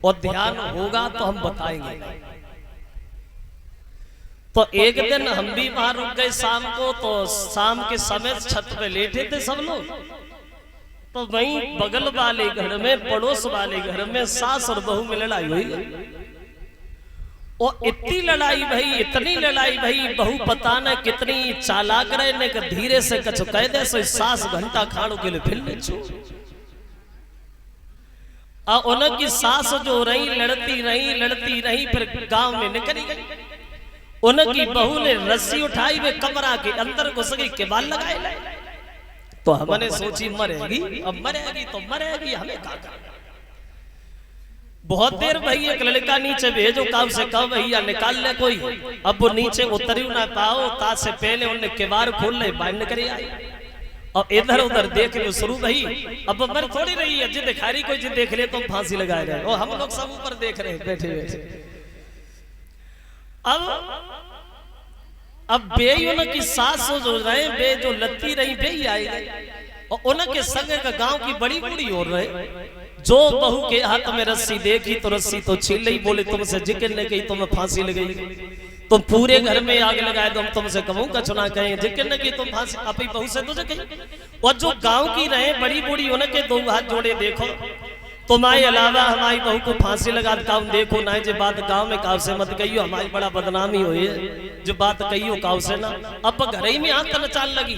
और ध्यान होगा तो हम बताएंगे। तो एक दिन हम भी वहां रुक गए शाम को, तो शाम के समय छत पे लेटे थे सब लोग। तो वहीं बगल वाले घर में, पड़ोस वाले घर में सास और बहू में लड़ाई हुई। और इतनी लड़ाई भाई, इतनी लड़ाई भाई, बहू पता न कितनी चालाक रहे ने कि धीरे से कछ कह दे सो सास घंटा खाड़ो के लिए फिर छू। और उनकी सास जो रही लड़ती रही फिर गांव में निकली गई। उनकी बहू ने रस्सी उठाई, वे कमरा के अंदर घुस गई, केबाल लगाए। तो हमने सोची मरेगी, अब मरेगी तो मरेगी, हमें क्या करना। बहुत देर भाई एक लड़का नीचे भेजो, काम से कहो भैया निकाल ले कोई। अब वो नीचे उतरी ना पाओ, ता से पहले उन्हें केबार खोल ले, बाहर निकल आई। और इधर उधर देख लो शुरू भाई। अब मर थोड़ी रही है, जिद खारी कोई जिद देख ले तो फांसी लगाए रहे। और हम लोग सब ऊपर देख रहे बैठे बैठे। अब बे उनकी सास जो रहे, बे जो लत्ती रही बे आई। और उनके संग का गांव की बड़ी बूढ़ी हो रहे, जो बहू के हाथ में रस्सी देखी तो रस्सी तो छीन ली। बोले तुमसे जिक्र नहीं कही तुम्हें फांसी लगाई, तुम पूरे घर में आग लगाए तो हम तुमसे कहूँ कछु ना कहें। जिक्र न की तुम फांसी अपनी बहू से तुझे कही। और जो गांव की रहे बड़ी बूढ़ी उनके दो हाथ जोड़े, देखो तुम्हारे अलावा हमारी बहू को फांसी लगा काम देखो ना। जो बात गांव में काव से मत कहियो, हमारी बड़ा बदनामी हुई है। जो बात कहियो काव से ना, अब घर ही में आग चाल लगी।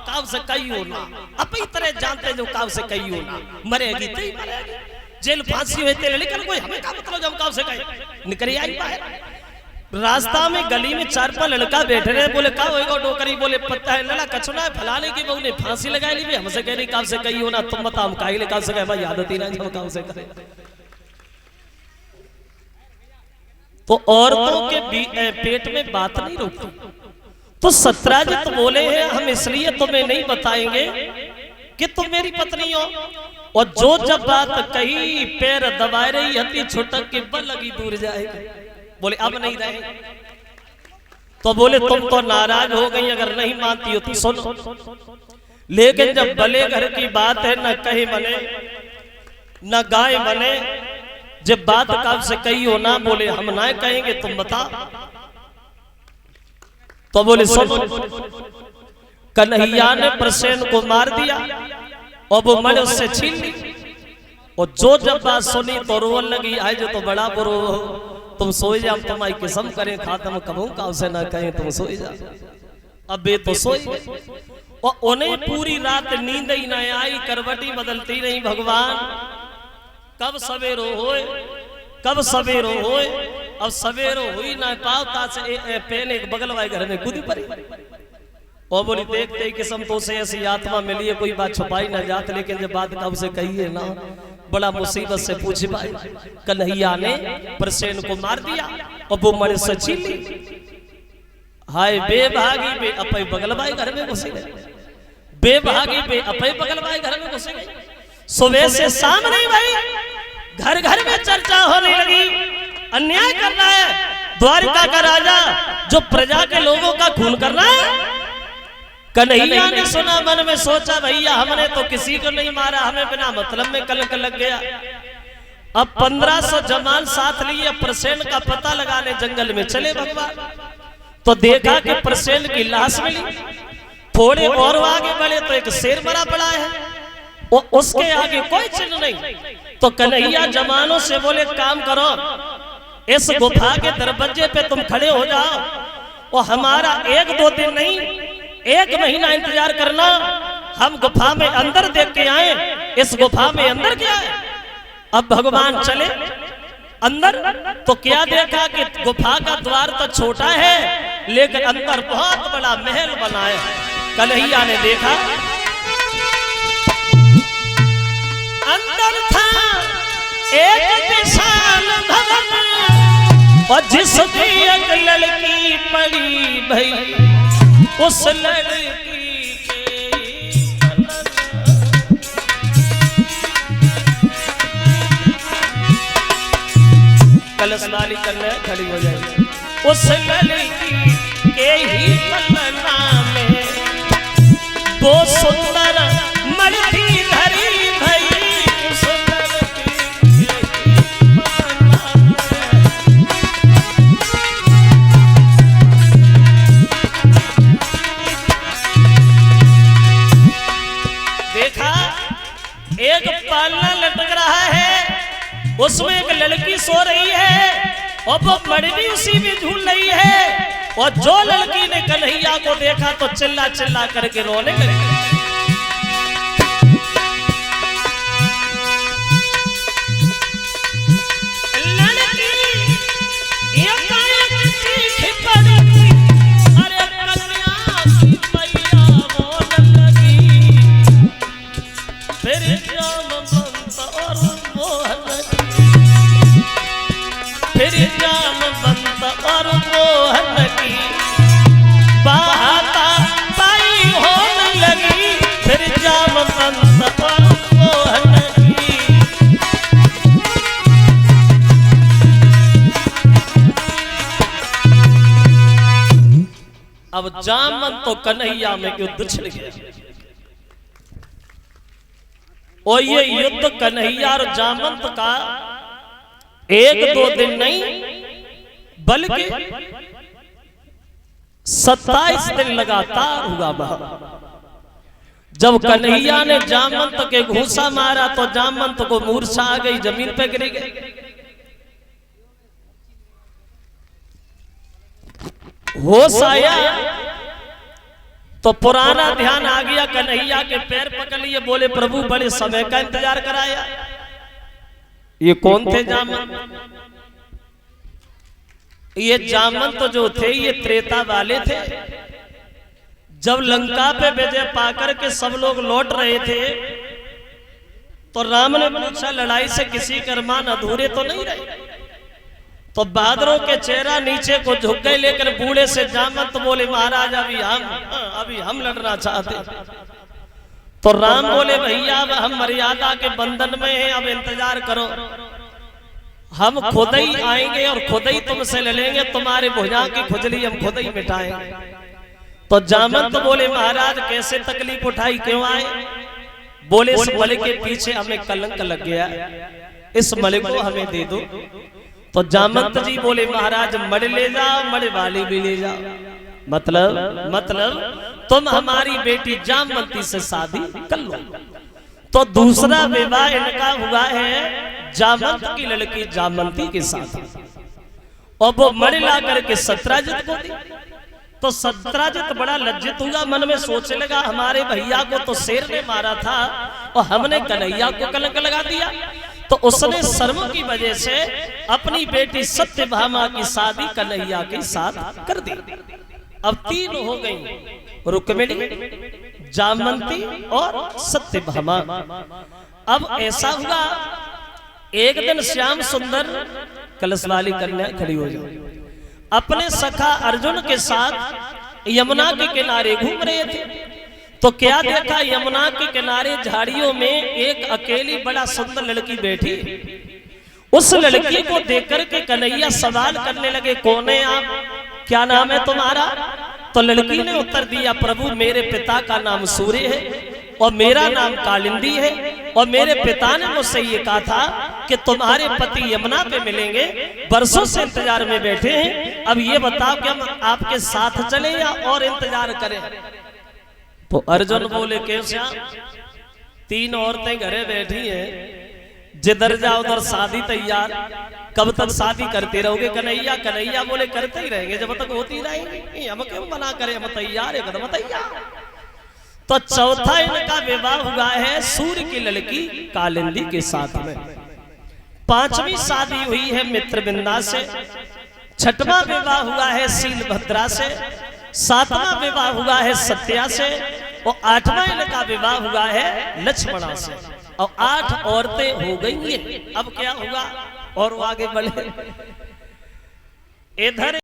काव से कहियो ना, अब तरह जानते जो काव से कहियो ना, मरेगी तो ही मरेगी। जेल फांसी हुई तेरे लेकिन कोई हमें क्या मतलब जब काव से कहे। निकली आई बाहर। रास्ता में गली में 4-5 लड़का बैठे रहे। बोले का होएगा डोकरी, बोले पता है लड़ा कचुना है फलाने की बहू ने फांसी लगाई ली। हमसे कह रही काम से कही हो ना, तुम बताओ हम काहे काम से कहे भाई, आदत ही ना जब काम से करे। तो औरतों के पेट में बात नहीं रुकती। तो सत्राजित बोले हैं हम इसलिए तुम्हें नहीं बताएंगे कि तुम मेरी पत्नी हो। और जो जब बात कही पैर दबाए रही हती, छुटक के बल लगी दूर जाएगी। बोले अब नहीं रहे। तो बोले तुम तो नाराज हो गई, अगर नहीं मानती हो तो सुनो। लेकिन जब भले घर की बात है, न कहे बने न गाय बने। जब बात कब से कही हो ना, बोले हम ना कहेंगे तुम बता। तो बोले सुनो, कन्हैया ने प्रसेन को मार दिया और वो मर उससे छीन ली। और जो जब बात सुनी तो रोवन लगी, आए जो तो बड़ा बुरो तुम सोई जा, तुम्हारी किस्म करें खातम कबू का उसे ना कहें तुम सोई जा। अब बे तो सोई गए। और उन्हें पूरी रात नींद ही ना आई, करवटी बदलती नहीं। भगवान कब सवेरो होए, कब सवेरो होए। अब सवेरो हुई ना पावता से पहले एक बगल वाले घर में कूदी पड़ी। और बोली देखते ही किस्म तो से ऐसी आत्मा मिली है, कोई बात छुपाई ना जात। लेकिन जब बात कब से कही है ना, बड़ा मुसीबत से पूछ पाए। कन्हैया ने प्रसेन को मार दिया और वो मर से छीन ली। हाय बेभागी बे अपने बगल भाई घर में घुस गए। बेभागी बे अपने बगल भाई घर में घुस गए। सुबह से शाम नहीं भाई, घर घर में चर्चा होने लगी। अन्याय कर रहा है द्वारिका का राजा, जो प्रजा के लोगों का खून कर रहा है। कन्हैया ने सुना, मन में सोचा भैया हमने तो किसी को नहीं मारा, हमें बिना मतलब में कलंक लग गया। अब 1500 जमान साथ लिए प्रसेन का पता लगाने जंगल में चले भगवान। तो देखा कि प्रसेन की लाश मिली। थोड़े और आगे बढ़े तो एक शेर मरा पड़ा है, और उसके आगे कोई चिन्ह नहीं। तो कन्हैया जवानों से बोले काम करो, इस गुफा के दरवाजे पे तुम खड़े हो जाओ। और हमारा 1-2 दिन नहीं 1 महीना इंतजार करना। हम गुफा में अंदर देख के आए, इस गुफा में अंदर क्या है। अब भगवान चले अंदर तो क्या देखा कि गुफा का द्वार तो छोटा है, लेकिन अंदर बहुत बड़ा महल बना है। कन्हैया ने देखा अंदर था एक विशाल भवन, और जिसकी एक लड़की पड़ी भई उस लड़की के कलशदारी करने खड़ी हो जाएगी। उस लड़की के ही पलना में वो सुंदर मर्दी धरी भई। उस लड़की उसमें एक लड़की सो रही है और वो मड़वी उसी में झूल रही है। और जो लड़की ने कन्हैया को देखा तो चिल्ला चिल्ला करके रोने लगी। अब जामन तो कन्हैया में युद्ध छिड़ गया। और ये युद्ध कन्हैया और जामंत का 1-2 दिन नहीं बल्कि 27 दिन लगातार हुआ। जब कन्हैया ने जामंत के घूसा मारा तो जामंत को मूर्छा आ गई, जमीन पे गिर गई। होश आया तो पुराना ध्यान आ गया, कन्हैया के पैर पकड़ लिए, बोले प्रभु बड़े समय का इंतजार कराया। ये कौन थे जामंत? ये जामंत जो थे ये त्रेता वाले थे। जब लंका पे विजय पाकर के सब लोग लौट रहे थे तो राम ने पूछा लड़ाई से किसी के अरमान अधूरे तो नहीं रहे? तो बहादुरों के चेहरा नीचे को झुक गए, लेकर बूढ़े से जामंत बोले महाराज अभी हम लड़ना चाहते। तो राम बोले भैया अब हम मर्यादा के बंधन में हैं, अब इंतजार करो, हम खुद ही आएंगे और खुद ही तुमसे ले लेंगे, तुम्हारे भुजा की खुजली हम खुद ही मिटाएंगे। तो जामंत बोले महाराज कैसे तकलीफ उठाई, क्यों आए? बोले इस मलिक के पीछे हमें कलंक लग गया, इस मलिक को हमें दे दो। तो जामंत जी बोले महाराज मड़ ले जाओ, मड़ वाली भी ले जाओ, मतलब तुम हमारी बेटी जामंती से शादी कर लो। तो दूसरा विवाह इनका हुआ है जामंत की लड़की जामंती के साथ। और वो मड़ ला करके सत्राजित को दी। तो सत्राजित बड़ा लज्जित हुआ, मन में सोचने लगा हमारे भैया को तो शेर ने मारा था और हमने कन्हैया को कलंक लगा दिया। तो उसने शर्म की वजह से अपनी बेटी सत्यभामा की शादी कन्हैया के साथ कर दी। अब 3 हो गई, रुक्मिणी, जामंती और सत्यभामा। अब ऐसा हुआ एक दिन श्याम सुंदर कलश वाली कन्या खड़ी हो जाए, अपने सखा अर्जुन के साथ यमुना के किनारे घूम रहे थे। तो क्या देखा, यमुना के किनारे झाड़ियों में एक अकेली बड़ा सुंदर लड़की बैठी। उस लड़की को देखकर के कन्हैया सवाल करने लगे कौन है आप, क्या नाम है तुम्हारा? तो लड़की ने उत्तर दिया प्रभु मेरे पिता का नाम सूर्य है और मेरा नाम कालिंदी है, और मेरे पिता ने मुझसे ये कहा था कि तुम्हारे पति यमुना पे मिलेंगे, बरसों से इंतजार में बैठे हैं, अब ये बताओ कि हम आपके साथ चले या और इंतजार करें? तो अर्जुन बोले कैसा, 3 औरतें घरे बैठी हैं, जिधर जाओ उधर शादी तैयार, कब तक शादी करते रहोगे? कन्हैया बोले करते ही रहेंगे जब तक होती रहेंगे, हम क्यों मना करें, हम तैयार है, कदम तैयार। तो चौथा इनका विवाह हुआ है सूर्य की लड़की कालिंदी के साथ में। 5वीं शादी हुई है मित्रविंदा से। 6वां विवाह हुआ है शीलभद्रा से। 7वां विवाह हुआ है सत्या से। और 8वां इनका विवाह हुआ है लक्ष्मणा से। और 8 औरतें हो गई। अब क्या हुआ और आगे बढ़े इधर